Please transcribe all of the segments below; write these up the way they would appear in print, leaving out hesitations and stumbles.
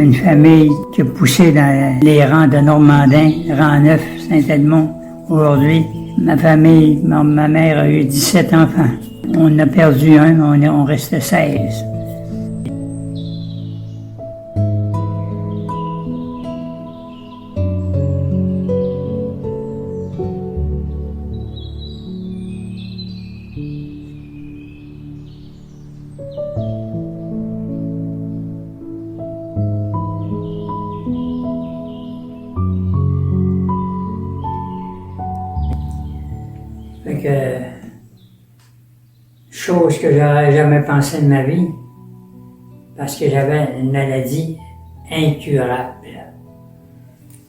une famille qui a poussé dans les rangs de Normandin, rang 9, Saint-Edmond. Aujourd'hui, ma famille, ma mère a eu 17 enfants. On a perdu un, on restait 16. Fait que, chose que j'aurais jamais pensé de ma vie, parce que j'avais une maladie incurable.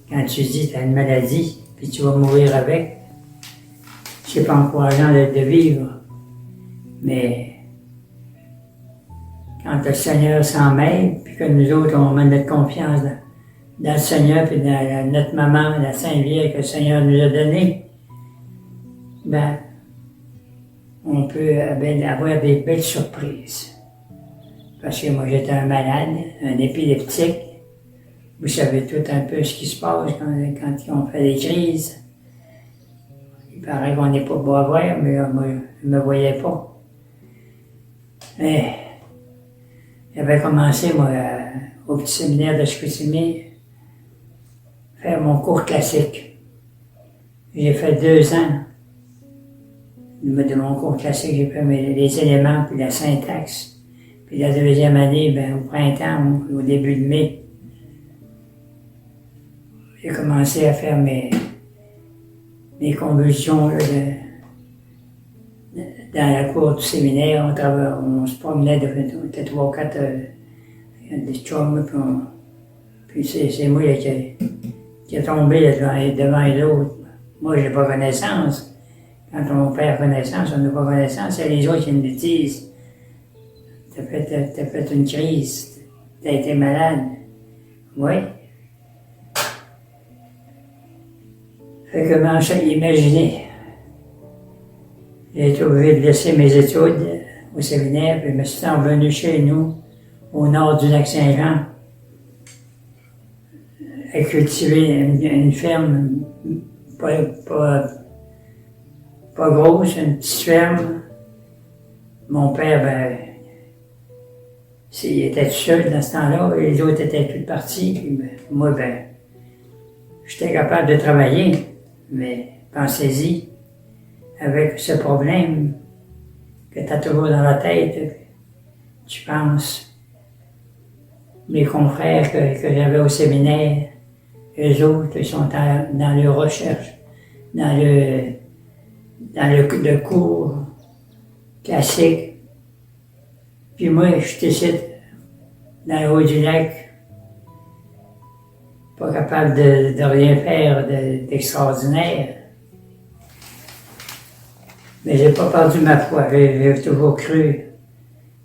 Quand tu dis que tu as une maladie, puis tu vas mourir avec, c'est pas encourageant de vivre. Mais quand le Seigneur s'en mêle, puis que nous autres, on met notre confiance dans le Seigneur, puis dans notre maman, la Sainte Vierge que le Seigneur nous a donnée, ben, on peut avoir des belles surprises. Parce que moi, j'étais un malade, un épileptique. Vous savez tout un peu ce qui se passe quand on fait des crises. Il paraît qu'on n'est pas beau à voir, mais moi, je ne me voyais pas. Mais j'avais commencé, moi, au petit séminaire de Chicoutimi, faire mon cours classique. J'ai fait 2 ans. De mon cours classique, j'ai fait les éléments, puis la syntaxe. Puis la deuxième année, ben, au printemps, au début de mai, j'ai commencé à faire mes convulsions là, dans la cour du séminaire. On se promenait, on était 3 ou 4 des chums, puis c'est moi qui est tombé devant les autres. Moi, j'ai pas connaissance. Quand on perd connaissance, on n'a pas connaissance, c'est les autres qui nous disent « T'as fait une crise, t'as été malade. » Oui. Fait que imaginez, j'ai été obligé de laisser mes études au séminaire, puis je me suis revenu chez nous, au nord du lac Saint-Jean, à cultiver une ferme pas grosse, une petite ferme. Mon père, ben, il était tout seul dans ce temps-là, et les autres étaient tous partis. Puis, ben, moi, ben, j'étais capable de travailler, mais pensez-y, avec ce problème que tu as toujours dans la tête, tu penses. Mes confrères que j'avais au séminaire, eux autres, ils sont dans leur recherche, dans le cours classique. Puis moi, je suis ici, dans le haut du lac, pas capable de rien faire d'extraordinaire. Mais j'ai pas perdu ma foi. J'ai toujours cru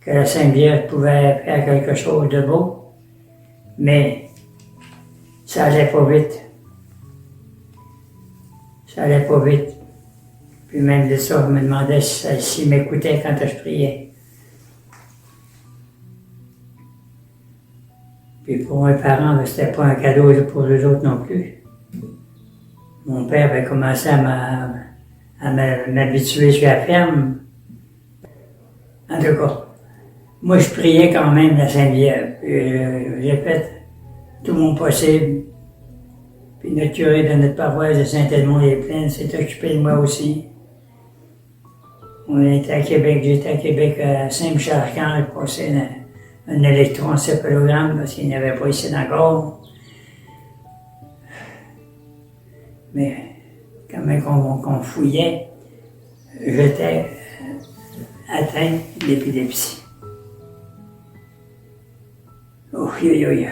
que la Sainte Vierge pouvait faire quelque chose de beau, mais ça allait pas vite. Ça allait pas vite. Puis même de ça, je me demandais s'il m'écoutait quand je priais. Puis pour mes parents, c'était pas un cadeau pour les autres non plus. Mon père avait commencé à m'habituer sur la ferme. En tout cas, moi je priais quand même la Sainte Vierge. J'ai fait tout mon possible. Puis notre curé de notre paroisse de Saint-Edmond-les-Plaines s'est occupé de moi aussi. On était à Québec, j'étais à Québec à Saint-Michel-Archange, j'ai passé un électroencéphalogramme parce qu'il n'y avait pas ici encore. Mais quand même qu'on fouillait, j'étais atteint d'épilepsie. Oh, yo, yo, yo.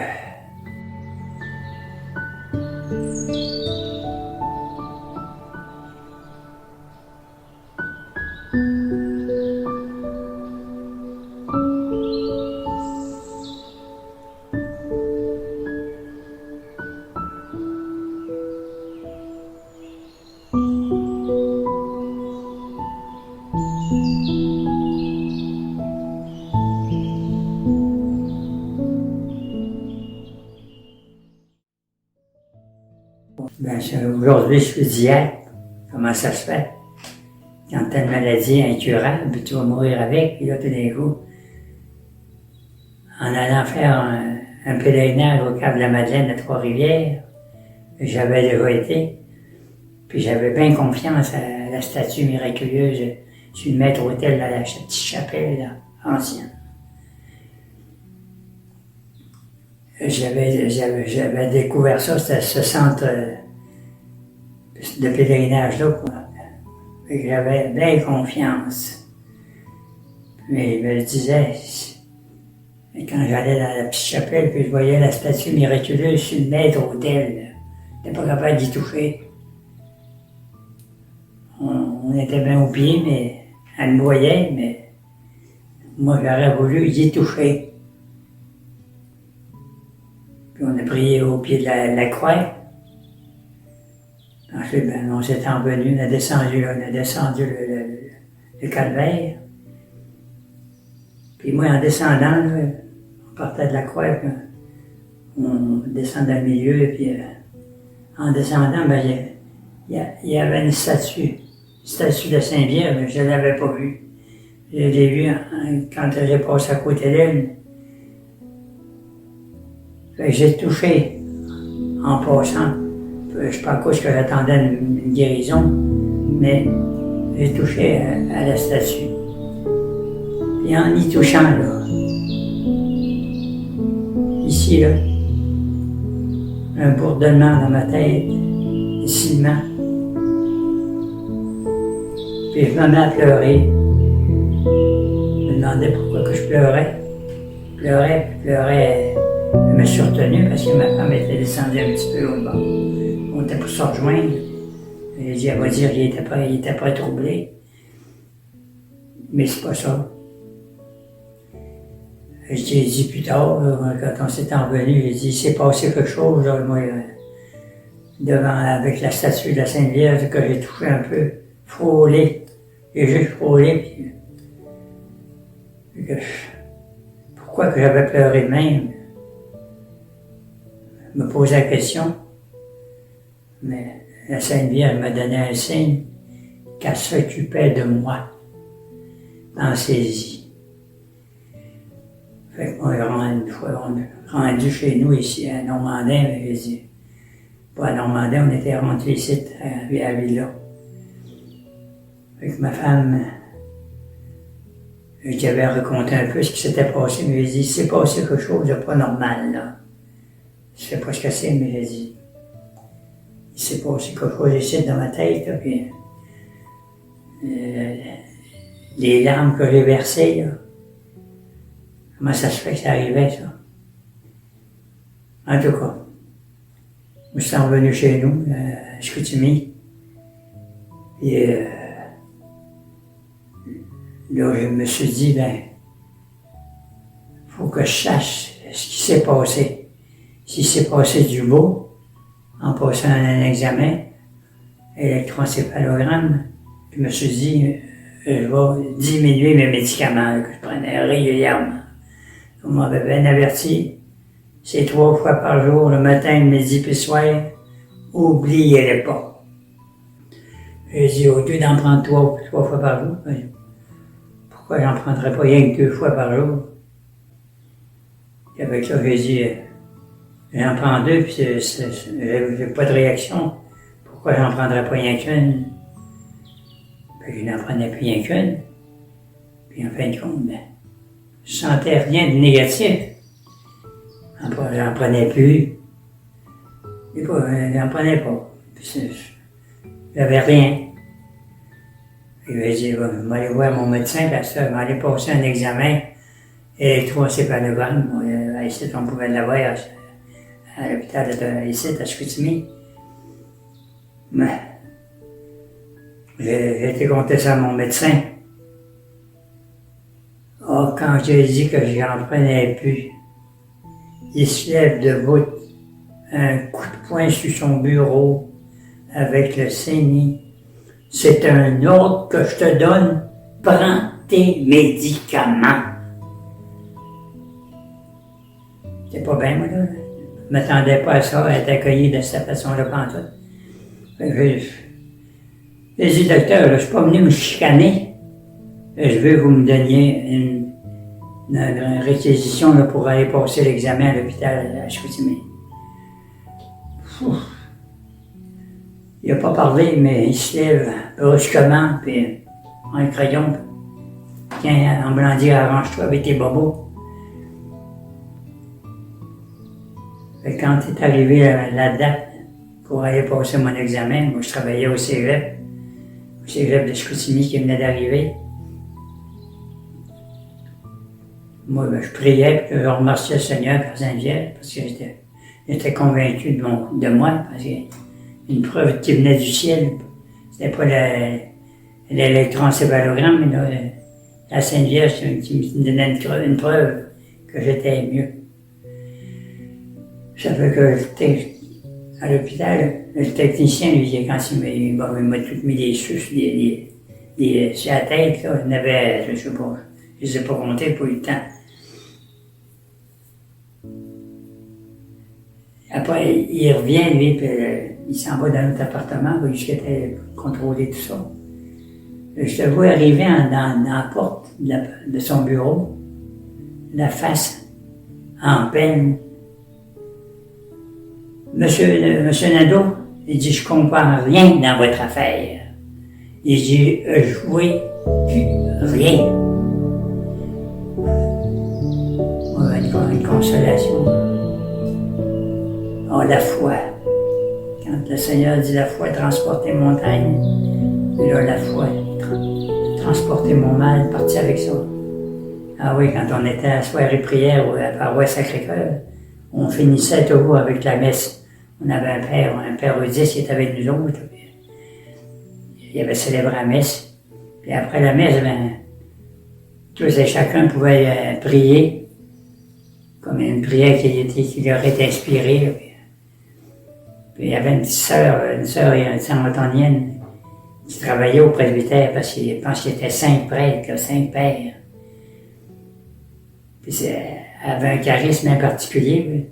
Ben, aujourd'hui, je suis d'hier. Comment ça se fait? Quand tu as une maladie incurable, puis tu vas mourir avec, puis là, tout d'un coup, en allant faire un pèlerinage au Cap de la Madeleine à Trois-Rivières, j'avais déjà été, puis j'avais bien confiance à la statue miraculeuse sur le maître-autel dans la petite chapelle là, ancienne. J'avais découvert ça, c'était ce centre de pèlerinage-là, quoi. J'avais bien confiance. Mais je me disais, quand j'allais dans la petite chapelle, que je voyais la statue miraculeuse sur le maître-autel, je n'étais pas capable d'y toucher. On était bien au pied, mais elle me voyait, mais moi j'aurais voulu y toucher. Puis on a prié au pied de la croix. Ensuite, ben, on s'est envenu, on a descendu le calvaire. Puis moi, en descendant, là, on partait de la croix, puis on descend dans le milieu, puis en descendant, ben, il y avait une statue de Saint-Vierge, mais je ne l'avais pas vue. Je l'ai vue quand j'ai passé à côté d'elle. J'ai touché en passant. Je ne sais pas à cause que j'attendais une guérison, mais j'ai touché à la statue. Puis en y touchant, là, ici, là, un bourdonnement dans ma tête, ici-ment. Puis je me mets à pleurer. Je me demandais pourquoi que je pleurais. Je pleurais. Je me suis retenu parce que ma femme était descendue un petit peu au bord. On était pour se rejoindre. J'ai dit, elle va dire qu'il n'était pas troublé. Mais c'est pas ça. J'ai dit plus tard, là, quand on s'est envenu, j'ai dit, il s'est passé quelque chose, là, moi, avec la statue de la Sainte Vierge, que j'ai touché un peu, frôlé. J'ai juste frôlé, puis pourquoi que j'avais pleuré même? Je me posais la question, mais la Sainte Vierge m'a donné un signe qu'elle s'occupait de moi dans ses yeux. Fait que moi, une fois, on est rendu chez nous ici à Normandin, mais j'ai dit, pas à Normandin, on était rentrés ici à Villa. Fait que ma femme, j'avais raconté un peu ce qui s'était passé, mais j'ai dit, il s'est passé quelque chose de pas normal, là. Je sais pas ce que c'est, mais j'ai dit, il s'est passé quelque chose ici dans ma tête, là, puis les larmes que j'ai versées, là, comment ça se fait que ça arrivait, ça? En tout cas, je suis revenu chez nous, à Chicoutimi, et là, je me suis dit, ben, faut que je sache ce qui s'est passé. S'il s'est passé du beau, en passant un examen, électroencéphalogramme, je me suis dit, je vais diminuer mes médicaments que je prenais régulièrement. On m'avait bien averti, c'est 3 fois par jour, le matin, le midi puis le soir, oubliez-les pas. J'ai dit, au lieu d'en prendre 3 fois par jour, pourquoi j'en prendrais pas rien que 2 fois par jour? Et avec ça, j'ai dit, j'en prends 2, puis j'ai pas de réaction. Pourquoi j'en prendrais pas rien qu'une? Puis je n'en prenais plus rien qu'une. Puis en fin de compte, ben, je sentais rien de négatif. J'en prenais plus. J'en prenais pas. J'avais rien. Puis j'ai dit, je vais aller voir mon médecin, parce que je vais aller passer un examen électroencéphalogramme. Ici, on pouvait l'avoir à l'hôpital ici, à Chicoutimi. Mais j'ai été compter ça à mon médecin. Quand j'ai dit que j'en prenais plus, il se lève debout, un coup de poing sur son bureau, avec le signe. C'est un ordre que je te donne, prends tes médicaments. C'est pas bien, moi, là. Je ne m'attendais pas à ça, à être accueilli de cette façon-là, pantoute. J'ai dit, docteur, là, je ne suis pas venu me chicaner. Je veux que vous me donniez une réquisition là, pour aller passer l'examen à l'hôpital à Chicoutimi. Il n'a pas parlé, mais il se lève brusquement, puis en crayon, en me l'en dit, arrange-toi avec tes bobos. Et quand est arrivé la date pour aller passer mon examen, moi je travaillais au cégep de Chicoutimi qui venait d'arriver. Moi, je priais, puis je remerciais le Seigneur pour Saint-Vierge, parce que j'étais convaincu de moi, parce que une preuve qui venait du ciel. C'était pas l'électroencéphalogramme, mais la Sainte Vierge qui me donnait une preuve que j'étais mieux. Je savais que j'étais à l'hôpital, le technicien, lui, quand il m'a tout mis des suces, sur la tête, là, il y en avait, je sais pas, je les ai pas comptés pour le temps. Après, il revient, lui, puis il s'en va dans notre appartement, où il était contrôlé tout ça. Je te vois arriver dans la porte de son bureau, la face en peine. Monsieur Nadeau, il dit, je comprends rien dans votre affaire. Il dit, je vois plus rien. Une consolation. Oh, la foi. Quand le Seigneur dit la foi transporter montagne, et là, la foi transporter mon mal, partir avec ça. Ah oui, quand on était à la soirée prière à la paroisse Sacré-Cœur, on finissait toujours avec la messe. On avait un père Eudis qui était avec nous autres. Il avait célébré la messe. Puis après la messe, tous et chacun pouvait prier, comme une prière qui leur était inspirée. Puis il y avait une sœur Saint-Antonienne, qui travaillait au presbytère parce qu'il pense qu'il était 5 prêtres, 5 pères. Puis elle avait un charisme en particulier.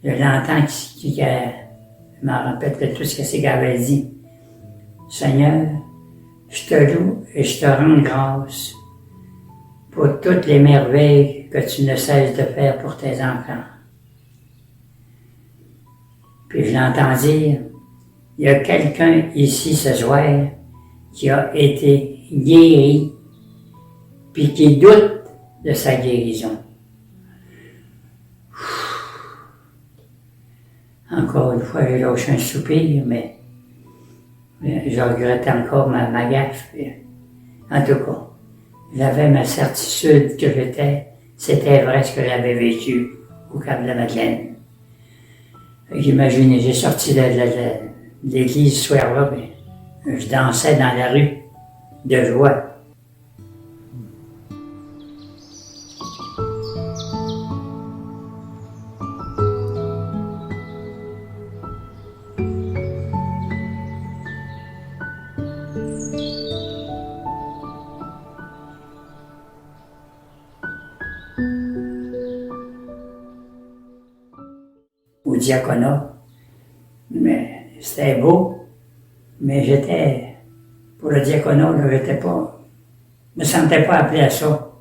Je l'entends je m'en rappelle de tout ce que c'est qu'elle avait dit. Seigneur, je te loue et je te rends grâce pour toutes les merveilles que tu ne cesses de faire pour tes enfants. Puis je l'entends dire, il y a quelqu'un ici ce soir qui a été guéri, puis qui doute de sa guérison. Encore une fois, j'ai lâché un soupir, mais je regrette encore ma gaffe. En tout cas, j'avais ma certitude que c'était vrai ce que j'avais vécu au Cap de la Madeleine. J'imaginais, j'ai sorti de l'église ce soir-là, je dansais dans la rue de joie. Au diaconat, mais c'était beau, mais pour le diaconat, là, je me sentais pas appelé à ça.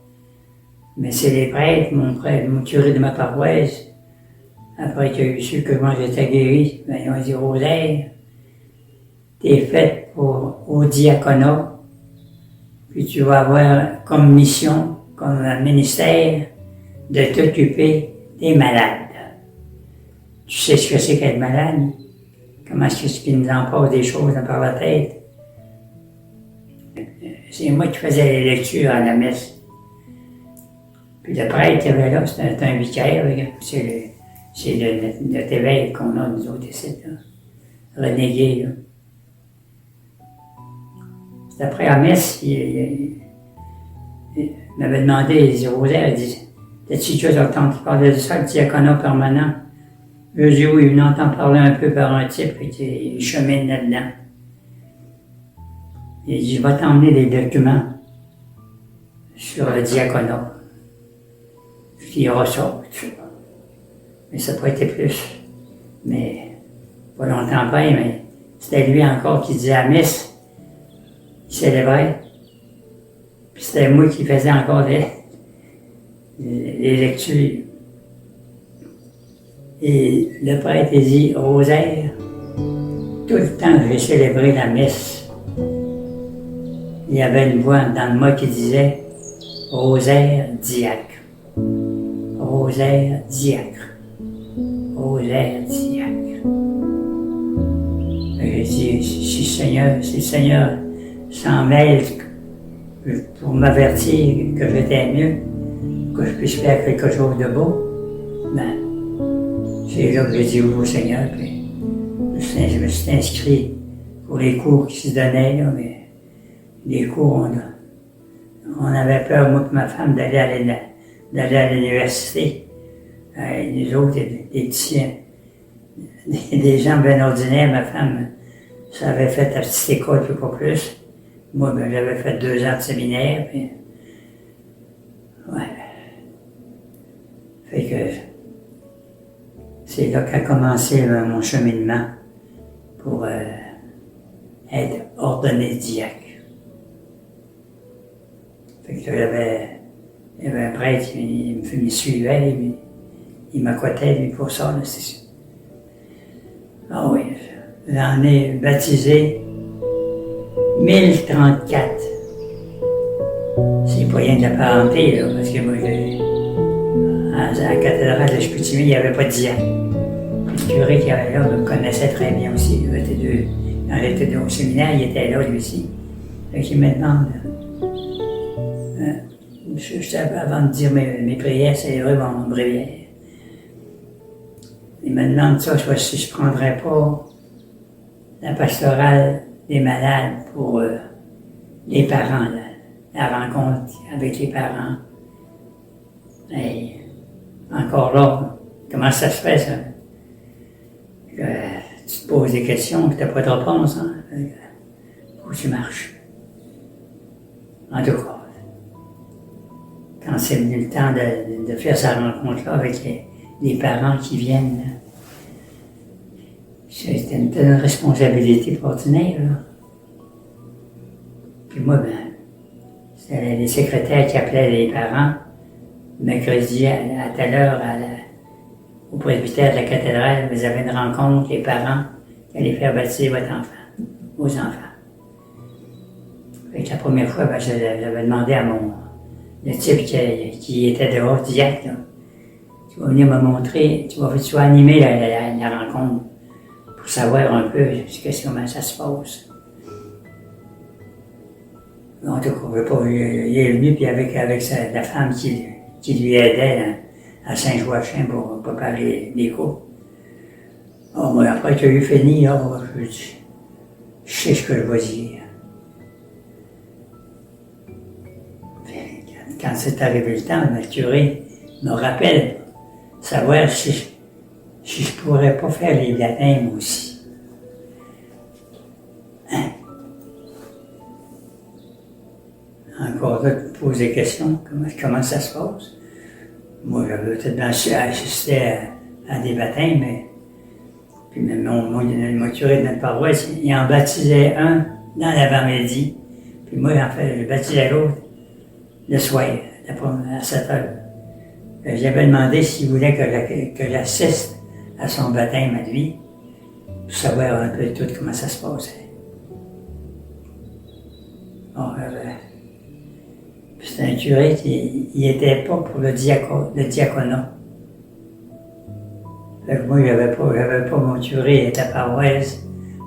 Mais c'est les prêtres, mon curé de ma paroisse, après qu'il a eu su que moi j'étais guéri, ils ont dit, Rosaire, t'es faite au diaconat, puis tu vas avoir comme mission, comme ministère, de t'occuper des malades. Tu sais ce que c'est qu'être malade? Comment est-ce qu'il nous en passe des choses par la tête? C'est moi qui faisais les lectures à la messe. Puis le prêtre qui avait là, c'était un vicaire. C'est notre évêque qu'on a, nous autres ici, là. René. Là. C'est après la messe, il m'avait demandé, il disait, Rosaire, il dit, t'as-tu déjà entendu parler de ça, le diaconat permanent? Je dis oui, on entend parler un peu par un type qui chemine là-dedans. Il dit, je vais t'emmener des documents sur le diaconat. Il y aura ça. Mais ça n'a pas été plus. Mais pas longtemps après, mais c'était lui encore qui disait la messe, il célébrait. Puis c'était moi qui faisais encore les lectures. Et le prêtre il dit rosaire. Tout le temps que j'ai célébré la messe, il y avait une voix dans le moi qui disait rosaire diacre. Rosaire diacre. Rosaire diacre. J'ai dit, si le Seigneur s'en mêle pour m'avertir que j'étais mieux, que je puisse faire quelque chose de beau, ben, c'est là que j'ai dit au Seigneur, puis je me suis inscrit pour les cours qui se donnaient, là, mais les cours, on avait peur, moi et ma femme, d'aller à l'université. Les autres, des petits, des gens bien ordinaires, ma femme, ça avait fait la petite école, puis pas plus. Moi, ben, j'avais fait 2 ans de séminaire, puis... Ouais. Fait que... C'est là qu'a commencé mon cheminement pour être ordonné diacre. Fait que il y avait un prêtre, il me suivait, il m'accotait, lui, pour ça, là, c'est sûr. Ah oui, j'en ai baptisé 1034. C'est pas rien de la parenté, là, parce que moi, à la cathédrale de Chicoutimi, il n'y avait pas de diacre. Le curé qui avait là me connaissait très bien aussi. Quand j'étais au séminaire, il était là, lui aussi. Fait qu'il me demande, avant de dire mes prières, c'est vraiment mon bréviaire. Il me demande ça, si je ne prendrais pas la pastorale des malades pour les parents, la rencontre avec les parents. Et encore là, comment ça se fait, ça? Que tu te poses des questions et tu n'as pas de réponse, hein? Faut que tu marches. En tout cas, quand c'est venu le temps de faire sa rencontre-là avec les parents qui viennent, c'était une responsabilité ordinaire, là. Puis moi, ben, c'était les secrétaires qui appelaient les parents, mercredi à telle heure au presbytère de la cathédrale, vous avez une rencontre, les parents, qui allaient faire baptiser vos enfants. Fait que la première fois, ben, j'avais demandé à le type qui était dehors, diacre, là, tu vas venir me montrer, tu vas animer la rencontre pour savoir un peu comment ça se passe. En tout cas, il est venu, puis avec la femme qui lui aidait à Saint-Joachim pour préparer les cours. Oh, moi, après que j'ai eu fini, je sais ce que je vais dire. Quand c'est arrivé le temps, le curé me rappelle savoir si je pourrais pas faire les baptêmes aussi. Hein? Encore là, tu te poses des questions, comment ça se passe? Moi, j'avais peut-être assisté à des baptêmes, mais puis mon curé de notre paroisse, il en baptisait un dans l'avant-midi, puis moi, en fait, je baptisais l'autre le soir, à 7 heures. J'avais demandé s'il voulait que j'assiste à son baptême à lui, pour savoir un peu tout comment ça se passait. Bon, c'est un curé qui n'était pas pour le diaconat. Fait que moi, j'avais pas mon curé de la paroisse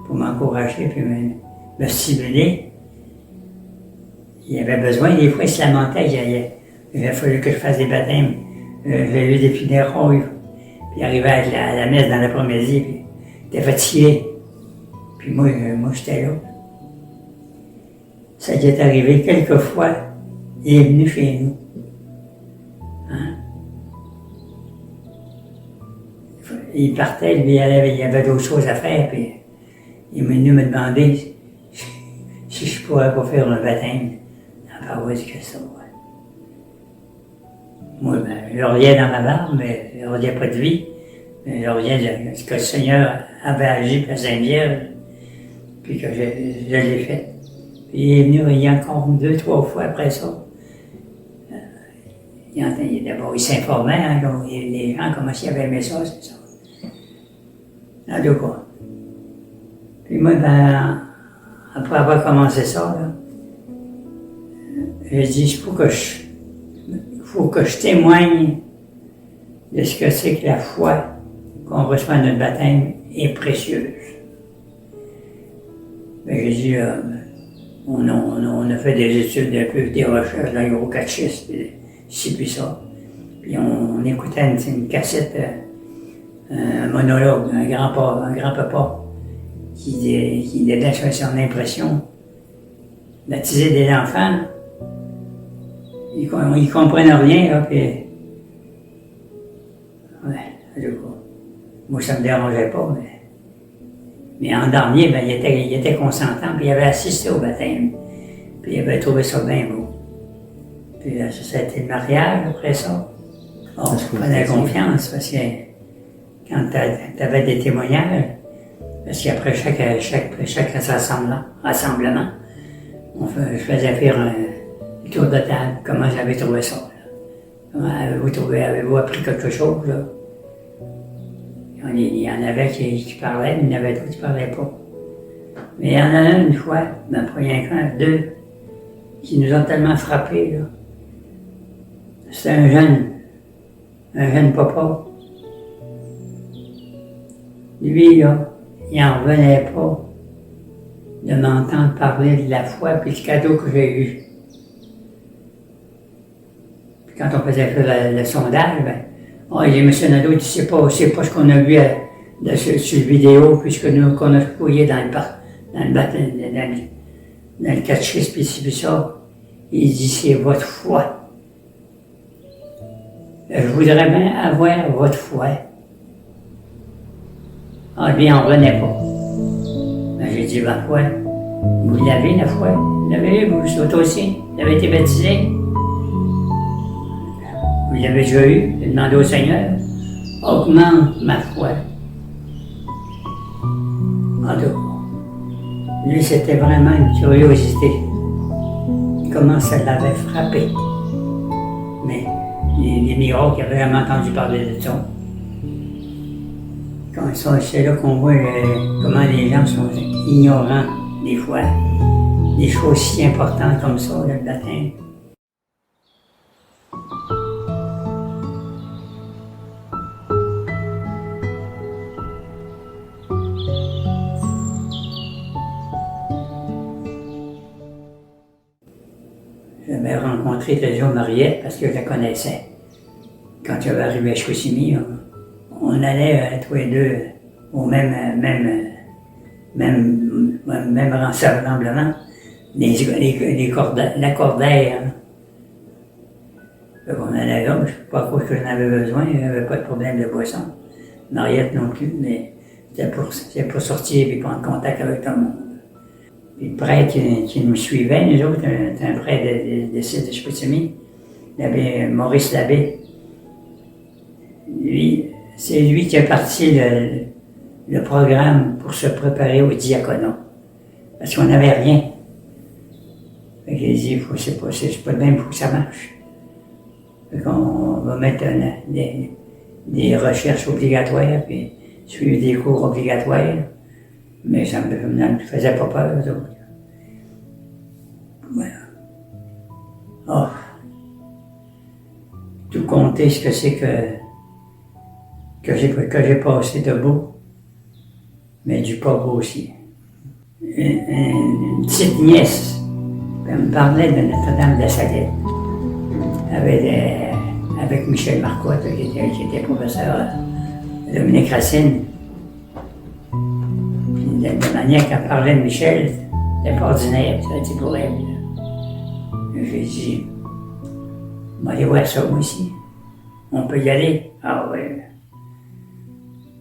pour m'encourager puis me stimuler. Il avait besoin, des fois, il se lamentait il a fallu que je fasse des baptêmes. J'ai eu des funérailles, puis il arrivait à la messe dans l'après-midi, puis il était fatigué. Puis moi j'étais là. Ça lui est arrivé quelques fois, il est venu chez nous. Hein? Il partait, lui, il y avait d'autres choses à faire, puis il est venu me demander si je pourrais pas faire un baptême dans la paroisse que ça. Moi, ben, je riais dans ma barbe, mais je riais pas de lui. Mais je riais de ce que le Seigneur avait agi pour la Sainte Vierge. puis que je l'ai fait. Puis il est venu, il y a encore 2-3 fois après ça. D'abord, il s'informait, hein, les gens, comment ils avaient aimé ça, c'est ça. En tout cas. Puis moi, ben, après avoir commencé ça, là, j'ai dit, il faut que je témoigne de ce que c'est que la foi qu'on reçoit à notre baptême est précieuse. Ben, j'ai dit, on a fait des études, un peu des recherches, là, au catéchisme, ci puis ça. Puis on écoutait une cassette, un monologue, un grand-papa, qui donnait son impression. Baptiser des enfants, ils comprennent rien, là, puis... Ouais, en tout cas. Moi, ça me dérangeait pas, mais en dernier, ben, il était consentant, puis il avait assisté au baptême. Puis il avait trouvé ça bien beau. Puis ça a été le mariage après ça. On prenait confiance, parce que quand tu avais des témoignages, parce qu'après chaque rassemblement, je faisais faire un tour de table, comment j'avais trouvé ça. Comment avez-vous appris quelque chose, là? Il y en avait qui parlaient, mais il y en avait d'autres qui ne parlaient pas. Mais il y en a une fois, ben pas rien qu'un, deux, qui nous ont tellement frappés, là. C'était un jeune papa. Lui, là, il n'en revenait pas de m'entendre parler de la foi et du cadeau que j'ai eu. Puis quand on faisait le sondage, ben, il dit, M. Nadeau, tu sais pas ce qu'on a vu sur la vidéo, puisque nous, qu'on a fouillé dans le catéchisme, puis ça. Il dit, c'est votre foi. Je voudrais bien avoir votre foi. Lui, il n'en revenait pas. Ben, j'ai dit, ma foi, vous l'avez, la foi? Vous l'avez eu, vous autres aussi? Vous avez été baptisé? Vous l'avez déjà eu? J'ai demandé au Seigneur, augmente ma foi. En tout cas, lui, c'était vraiment une curiosité. Comment ça l'avait frappé. Mais les miracles, il avait jamais entendu parler de ça. C'est là qu'on voit comment les gens sont ignorants, des fois, des choses si importantes comme ça, le baptême. J'avais rencontré Thésée Mariette parce que je la connaissais. Quand j'avais arrivé à Chicoutimi, on allait tous les deux au même rassemblement, la Cordaire. On allait là, je ne sais pas quoi que j'en avais besoin, il n'y avait pas de problème de boisson. Mariette non plus, mais c'était pour sortir et prendre contact avec tout le monde. Puis le prêtre qui nous suivait, nous autres, c'était un prêtre de Chicoutimi, l'abbé Maurice Labbé. C'est lui qui a parti le programme pour se préparer au diaconat. Parce qu'on n'avait rien. Fait qu'il a dit, c'est pas de même, il faut que ça marche. Fait qu'on va mettre des recherches obligatoires, puis suivre des cours obligatoires. Mais ça ne me faisait pas peur, eux autres. Voilà. Oh. Tout compter ce que c'est que j'ai passé de beau, mais du pas beau aussi. Une petite nièce, elle me parlait de Notre-Dame de la Salette, avec Michel Marcotte, qui était professeur de Dominique Racine. Puis de la manière qu'elle parlait de Michel, c'était pas ordinaire, ça a été pour elle. J'ai dit, on va aller voir ça moi aussi. On peut y aller? Ah oui.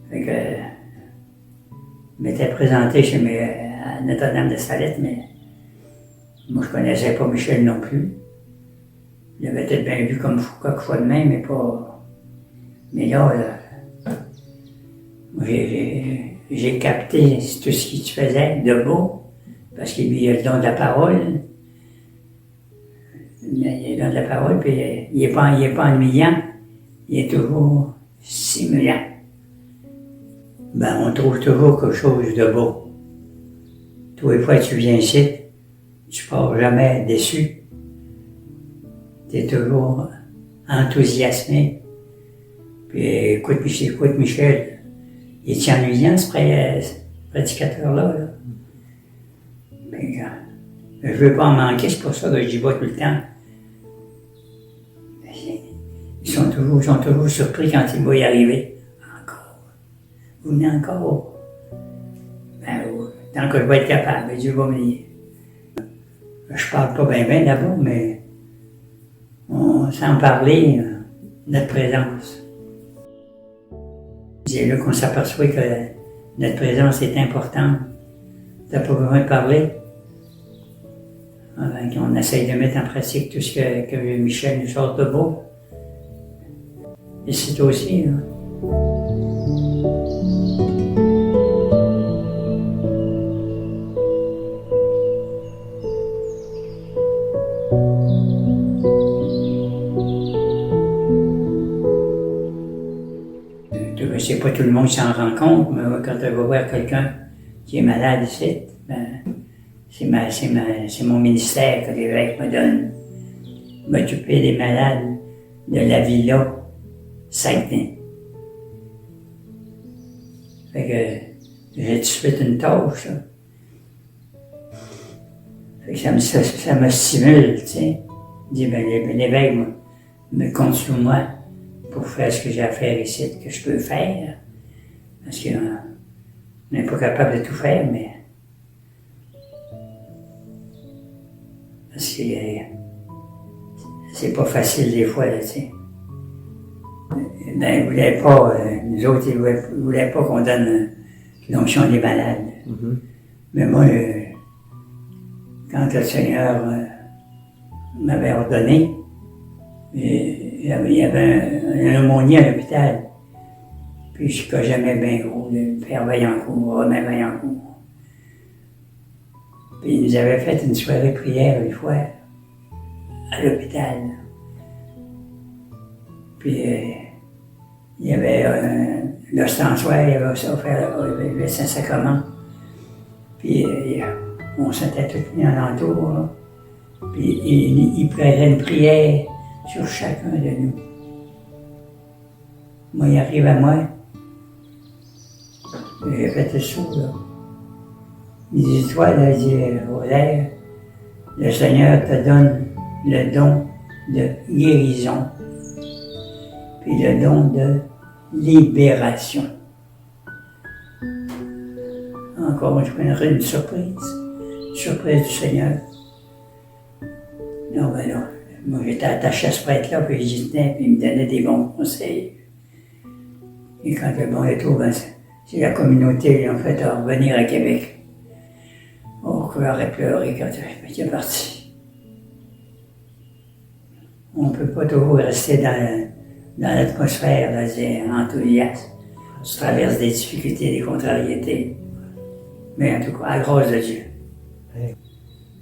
Fait que, je m'étais présenté à Notre-Dame de Salette, mais moi je connaissais pas Michel non plus. Il avait peut-être bien vu comme quelque fois de même, mais pas. Mais là, moi j'ai capté tout ce qu'il faisait de beau, parce qu'il lui a le don de la parole. Il a le don de la parole, puis il n'est pas ennuyant, il est toujours stimulant. Ben, on trouve toujours quelque chose de beau. Tous les fois que tu viens ici, tu ne pars jamais déçu. Tu es toujours enthousiasmé. Puis écoute Michel, il est ennuyant ce prédicateur-là. Là. Mais, je ne veux pas en manquer, c'est pour ça que j'y vais tout le temps. Ils sont toujours surpris quand ils vont y arriver. Encore. Vous venez encore. Ben, tant que je vais être capable, Dieu va me dire. Je parle pas bien d'abord, mais sans parler, notre présence. C'est là qu'on s'aperçoit que notre présence est importante. Tu n'as pas besoin de parler. On essaye de mettre en pratique tout ce que Michel nous sort de beau. Et c'est toi aussi. Là. C'est pas tout le monde qui s'en rend compte, mais quand on va voir quelqu'un qui est malade ici, ben, c'est mon ministère que l'évêque me donne. M'occuper des malades de la Villa Saint-Denis. Fait que j'ai tout de suite une tâche. Là. Fait que ça me stimule, tu sais. Je dis, ben, l'évêque me compte sur moi pour faire ce que j'ai à faire ici, que je peux faire. Parce qu'on n'est pas capable de tout faire, mais... Parce que c'est pas facile des fois, là, tu sais. Ben, ils voulaient pas, nous autres, ils voulaient pas qu'on donne l'onction des malades. Mm-hmm. Mais moi, quand le Seigneur m'avait ordonné, il y avait un aumônier à l'hôpital. Puis je ne jamais bien gros, le Père Vaillancourt, Romain Vaillancourt. Puis il nous avait fait une soirée prière une fois à l'hôpital. Puis il y avait l'ostensoir, il y avait offert le Saint-Sacrement. Puis on s'était tous mis en entour. Là. Puis il plairait une prière sur chacun de nous. Moi, il arrive à moi. J'ai fait le saut, là. Il dit, toi, là, il dit, Rosaire, le Seigneur te donne le don de guérison, puis le don de libération. Encore, je prendrai une surprise du Seigneur. Non, ben non. Moi, j'étais attaché à ce prêtre-là, puis j'y tenais, puis il me donnait des bons conseils. Et quand le bon retour, ben, c'est la communauté qui en fait à revenir à Québec. Oh, qu'on aurait pleuré quand il est parti. On ne peut pas toujours rester dans l'atmosphère, là, enthousiaste. On traverse des difficultés, des contrariétés. Mais en tout cas, à la grâce de Dieu.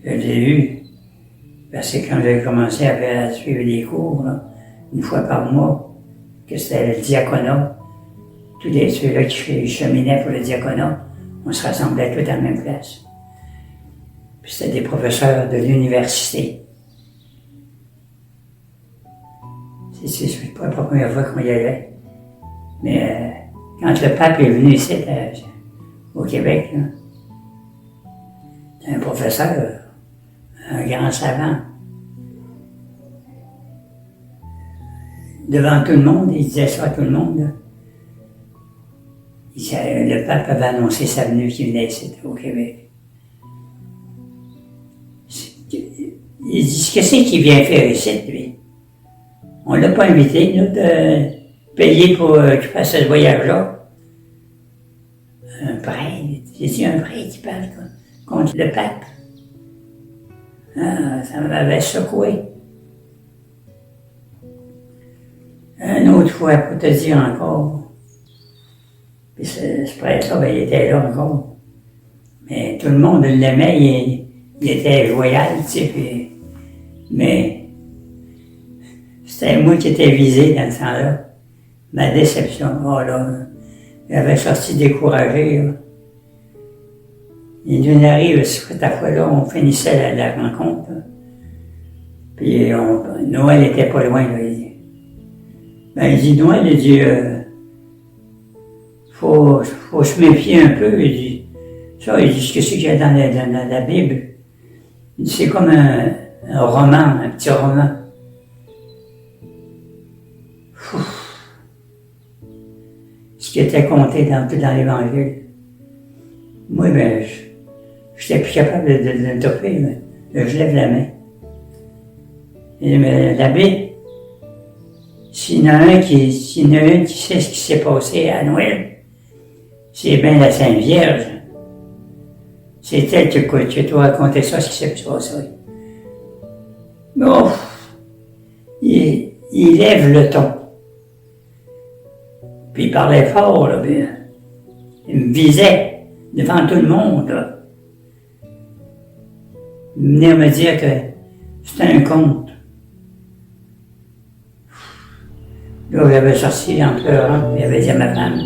Je l'ai eu. Parce que quand j'ai commencé à suivre les cours, là, une fois par mois, que c'était le diaconat, tous ceux-là qui cheminaient pour le diaconat, on se rassemblait tous à la même place. Puis c'était des professeurs de l'université. C'est pas la première fois qu'on y allait. Mais quand le pape est venu ici, au Québec, là, c'était un professeur, un grand savant. Devant tout le monde, il disait ça à tout le monde. Là. Le pape avait annoncé sa venue qu'il venait ici, au Québec. Il dit, qu'est-ce qu'il vient faire ici, lui? On ne l'a pas invité, nous, de payer pour qu'il fasse ce voyage-là. Un prêtre, j'ai dit un prêtre qui parle contre le pape. Ah, ça m'avait secoué. Une autre fois, pour te dire encore, Puis ce prêtre-là, ben, il était là encore. Mais tout le monde l'aimait, il était joyal, tu sais, puis, mais c'était moi qui étais visé dans ce temps-là. Ma déception, oh là, j'avais sorti découragé, là. Il nous arrive, cette fois-là, on finissait la rencontre, là. Puis Noël était pas loin, là, il dit. Ben, il dit, Noël, il dit, faut se méfier un peu, il dit. Ça, il dit, ce que c'est qu'il y a dans la Bible? Il dit, c'est comme un roman, un petit roman. Ce qui était compté dans l'Évangile. Moi, ben, je n'étais plus capable de le topper, mais je lève la main. Et mais l'abbé, s'il y en a un qui sait ce qui s'est passé à Noël, c'est bien la Sainte Vierge. C'est elle qui doit raconter ça, ce qui s'est passé. Bon, il lève le ton. Puis il parlait fort, là, bien. Il me visait devant tout le monde, là. Il venait me dire que c'était un conte. Là, j'avais sorti en pleurant, j'avais dit à ma femme,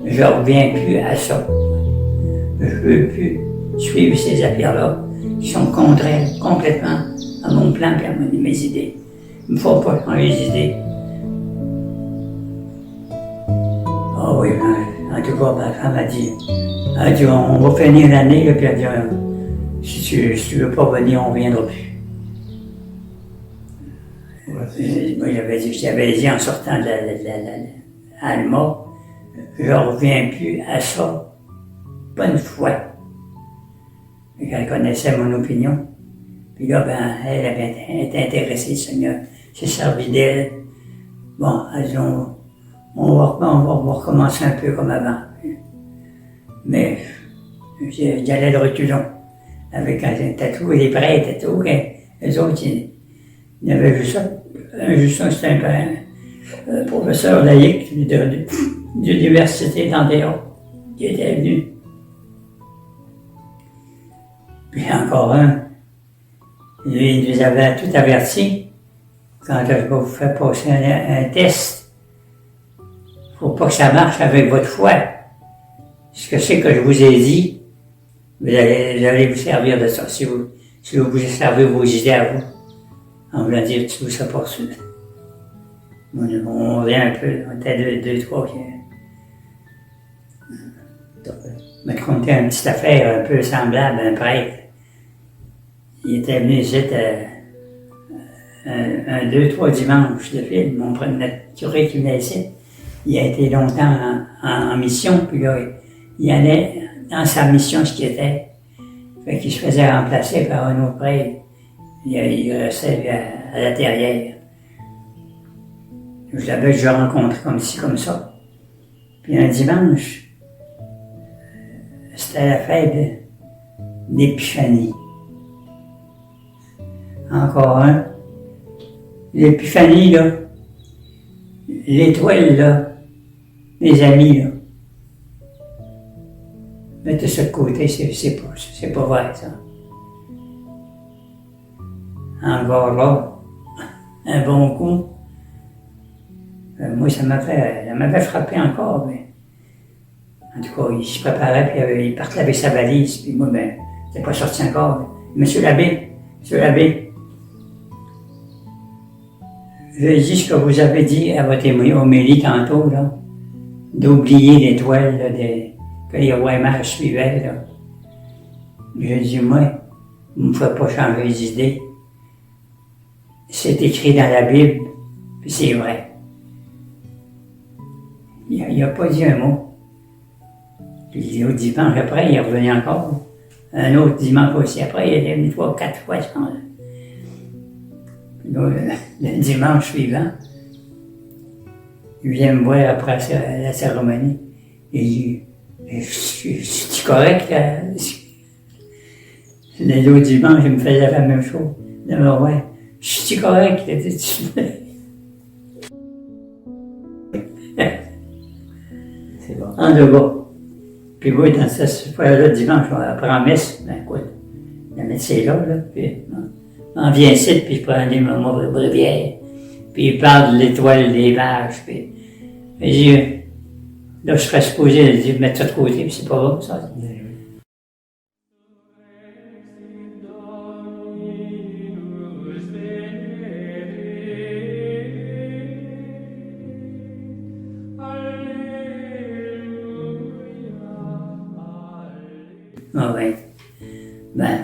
je ne reviens plus à ça. Je ne veux plus suivre ces affaires-là qui sont contraires complètement à mon plan et à mes idées. Il ne faut pas changer les idées. Ah oui, en tout cas, ma femme a dit, on va finir l'année, puis elle a dit, si tu ne veux pas venir, on ne reviendra plus. Moi, j'avais dit en sortant de Alma, je ne reviens plus à ça, pas une fois. Et elle connaissait mon opinion. Puis là, ben, elle avait été intéressée, le Seigneur s'est servi d'elle. Bon, elle dit, on va recommencer un peu comme avant. Mais j'allais le reculon, avec un tatou, et les prêtres et tout, et les autres, ils avaient vu ça. Justin, c'était un professeur laïque de l'université d'Antioche qui était venu. Puis encore un, lui, il nous avait tout averti. Quand je vais vous faire passer un test, il ne faut pas que ça marche avec votre foi. Ce que c'est que je vous ai dit, vous allez vous servir de ça si vous vous servez vos idées à vous. On voulait dire, tu ne seras pas sûr. On revient un peu, on était deux, trois qui m'a raconté une petite affaire un peu semblable à un prêtre. Il était venu ici deux, trois dimanches de fil. Notre curé qui venait ici, il a été longtemps en mission, puis là, il allait dans sa mission, ce qui était. Fait qu'il se faisait remplacer par un autre prêtre. Il restait à la terrière. Je l'avais déjà rencontré comme ci, comme ça. Puis un dimanche, c'était la fête d'Épiphanie. Encore un. L'Épiphanie, là, l'étoile, là, mes amis, là, mettez ça de côté, c'est pas vrai, ça. Encore là, un bon coup. Moi, ça m'avait frappé encore, mais en tout cas, il se préparait, puis il partait avec sa valise, puis moi, ben, j'étais pas sorti encore. Monsieur l'abbé, je dis ce que vous avez dit à votre homélie tantôt, là, d'oublier l'étoile, là, que les rois et mages suivaient, là. Je dis, moi, vous ne me faites pas changer d'idée. C'est écrit dans la Bible, puis c'est vrai. Il n'a pas dit un mot. Puis l'autre dimanche après, il est revenu encore. Un autre dimanche aussi après, il est venu 3 ou 4 fois, je pense. Puis là, le dimanche suivant, il vient me voir après la cérémonie. Il dit, je suis correct? L'autre dimanche, il me faisait la même chose. Il me dit, ouais, je suis correct? C'est bon. en deux bas. Puis moi, dans cette soirée-là, dimanche, après la messe, ben écoute, la messe est là, puis on vient ici, puis je prends les bréviaires, puis il parle de l'étoile des vaches, puis il dit, là, je serais supposé mettre ça de côté, puis c'est pas bon, ça. Ah oui. Ben,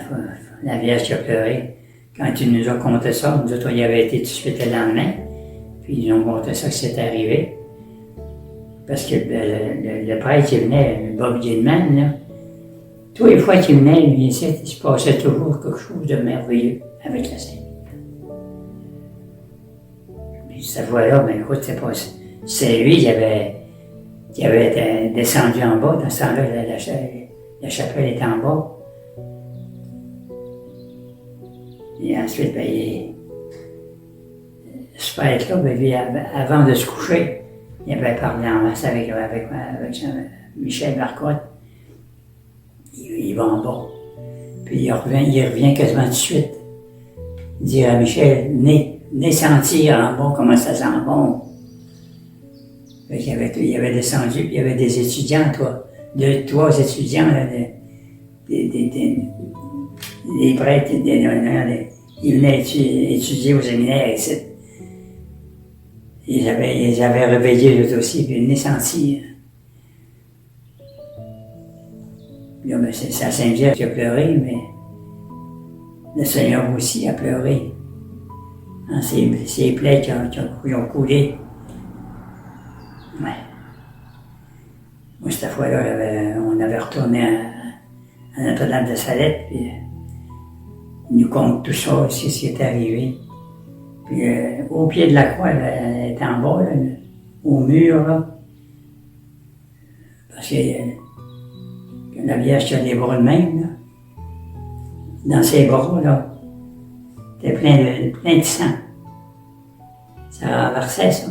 la Vierge qui a pleuré. Quand il nous a conté ça, nous autres, on y avait été tout de suite le lendemain. Puis ils nous ont conté ça que c'était arrivé. Parce que le prêtre qui venait, Bob Gilman, là, tous les fois qu'il venait, lui, ici, il se passait toujours quelque chose de merveilleux avec la Sainte. Puis cette fois-là, ben écoute, c'est lui qui avait descendu en bas. Dans ce temps-là, la chapelle était en bas. Et ensuite, ben, ce prêtre-là, ben, lui, avant de se coucher, il avait parlé en masse avec Michel Marcotte. Il va en bas. Puis il revient quasiment tout de suite. Il dit à Michel, venez sentir en bas comment ça sent bon. Il avait descendu, puis il y avait des étudiants, trois étudiants, là, des prêtres, ils venaient étudier au séminaire ici. Ils avaient réveillé eux aussi, puis ils venaient sentir. Là, ben, c'est la Sainte-Vierge qui a pleuré, mais le Seigneur aussi a pleuré. Hein, ses plaies qui ont coulé. Ouais. Moi, cette fois-là, on avait retourné à Notre-Dame de Salette, puis il nous compte tout ça, aussi, ce qui est arrivé. Puis au pied de la croix, elle était en bas, là, au mur, là. Parce que la Vierge qui a les bras de même, là. Dans ses bras, là, c'était plein de sang. Ça renversait, ça.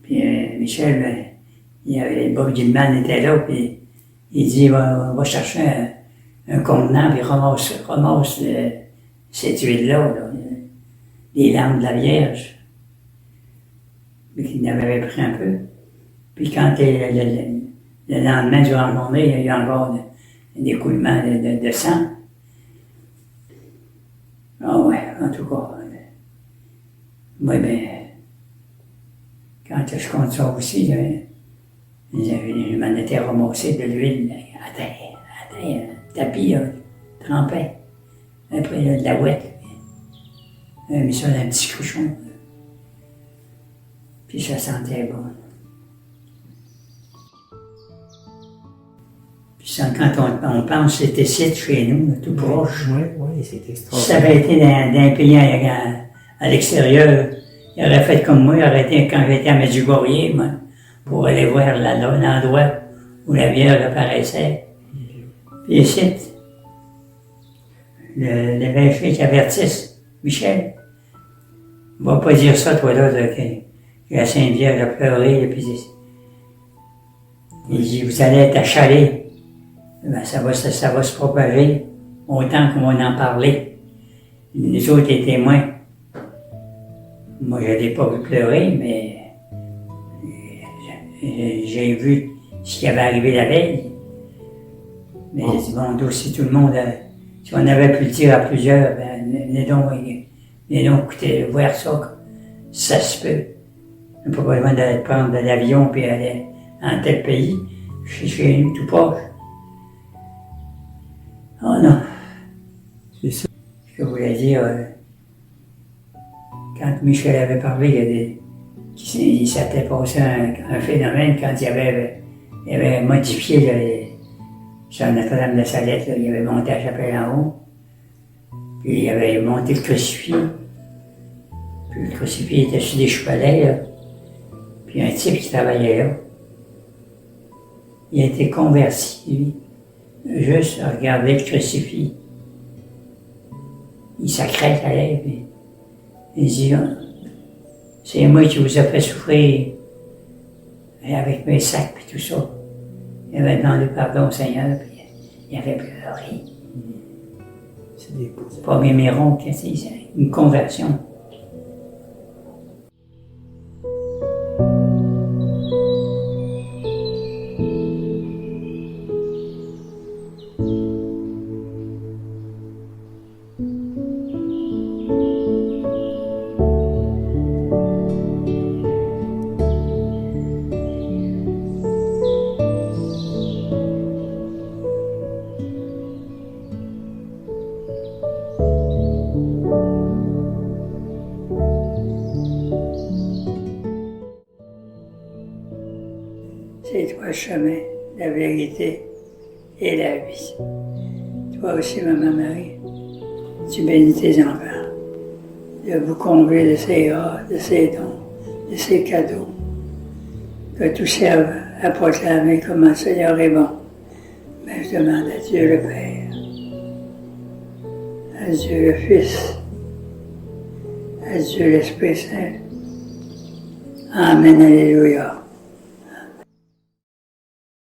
Puis Michel, Bob Gilman était là, puis il dit, va chercher un contenant, puis ramasse cette huile-là, les larmes de la Vierge. Puis il en avait pris un peu. Puis quand le lendemain, durant la journée, il y a eu encore des écoulements de sang. Ah ouais, en tout cas. Moi, ben, quand je compte ça aussi, je m'en étais ramassé de l'huile à terre, tapis, trempé. Après, de la ouette. J'ai mis ça dans un petit cruchon. Puis ça sentait bon. Puis ça, quand on pense, c'était ici, chez nous, tout proche. Oui, c'est extraordinaire. Si ça avait été dans un pays à l'extérieur, il aurait fait comme moi, il aurait été quand j'étais à Medjugorje, moi, pour aller voir l'endroit où la Vierge apparaissait. Puis ici, l'évêché qui avertisse Michel, va pas dire ça, toi, là, que la Sainte Vierge a pleuré, puis il dit, vous allez être achalés. Ben, ça va se propager autant qu'on va en parler. Les autres, les témoins, moi, je ne l'ai pas vu pleurer, mais j'ai vu ce qui avait arrivé la veille. Mais j'ai dit, bon, si tout le monde, si on avait pu le dire à plusieurs, ben, venez donc écoutez, voir ça se peut. On n'a pas besoin d'aller prendre de l'avion puis aller dans tel pays, chez nous, tout proche. Oh non. C'est ça. Ce que je voulais dire, quand Michel avait parlé, il s'était passé un phénomène quand il avait modifié sur Notre-Dame de Salette, là, il avait monté la chapelle en haut, puis il avait monté le crucifix, puis le crucifix était sur des chevalets, là, puis un type qui travaillait là, il a été converti, lui, juste à regarder le crucifix. Il sacrait à l'air, puis il dit, c'est moi qui vous ai fait souffrir. Et avec mes sacs et tout ça. Il avait demandé pardon au Seigneur, puis il avait pleuré. C'est des beaux. Pas bien Méron, c'est une conversion. C'est toi le chemin, la vérité et la vie. Toi aussi, Maman Marie, tu bénis tes enfants de vous combler de ses grâces, de ses dons, de ses cadeaux. Que tout serve à proclamer comment le Seigneur est bon. Mais je demande à Dieu le Père, à Dieu le Fils, à Dieu l'Esprit Saint. Amen, Alléluia.